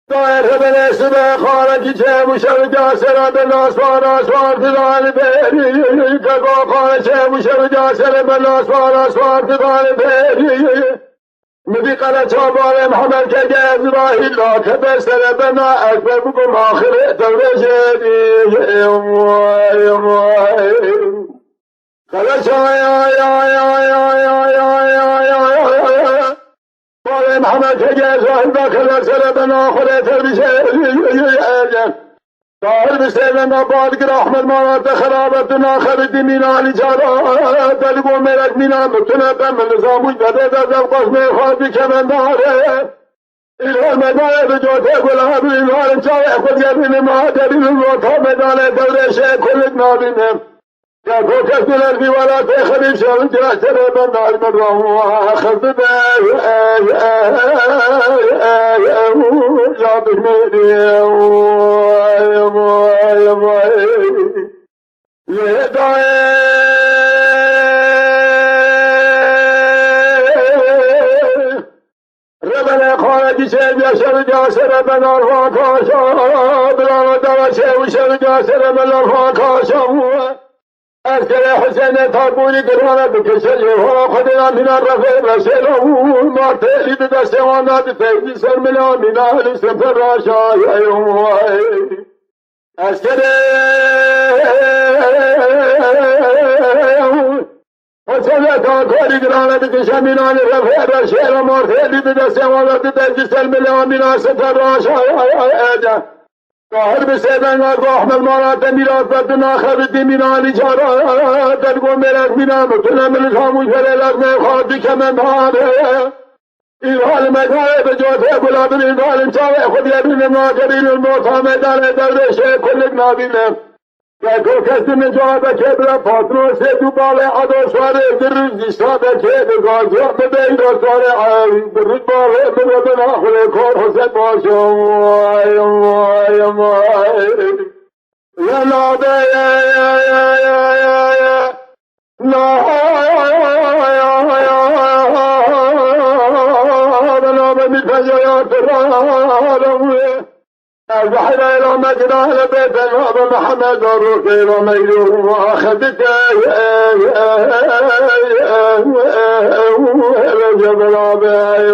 دایر بنشت به خانه چه موشه جاسر به ناسوار تدان بری کگو خانه چه موشه جاسر به ناسوار تدان بری مدی قرا چابار محمد که جزراهی لا که بسر بنا اکبر بکم آخر دورشی قرا چابار محمد که جزراهی داخل سر بنا آخر دورشی ظاهر بسیدن بادگر احمد مانات خرابتنا خریدی مینانی چارا دلگو میرک مینا متونه بم نظاموی داده دادم قسمه خواهدی که من داره ایلان مداره بجوته گلابی ایلان چاوه خود گردین مادرین روتا مدانه دورشه کلک نابینه یا کوکس دلر دیوالات خریب شرم جراشتر بندار مدرام خرد به یاد میدیم ربنا خارجی چه بیاشر جاسر بنار فاکاشا بلان دوا چه وشر جاسر بنار فاکاشا اسکر حسین تابونی گرانه بکشه یه خودنا مینا رفه رسیل ما تیلی دست وانات تیلی سر ملا مینا علی سفر راشا اسکر حسین تابونی گرانه بکشه مینا رفه رسیل ما تیلی دست وانات تیلی سر ملا مینا سفر راشا ظاهر بسیدن از احمد مانات میراد بدنا خریدی مینانی چارا دلگو میرک مینا متونه ملک همون شده لازمه خواهدی که من داره این حال مداره به جوته گلابی این حال چاوه خود یبین ناکرین الموتا میدانه دردشه کلک نابینه که کسی نجابه که بلا پاترون سے دوباله عدو سواره درز دیشتابه که بگازیا ببین رساره درز باله بگردن آخره کار حسن باشم یا نابه نابه میفجایات رارموه البحر إلى مجرى بيت النبي محمد روح إلى ميلوه وأخذك إلى جبل أبي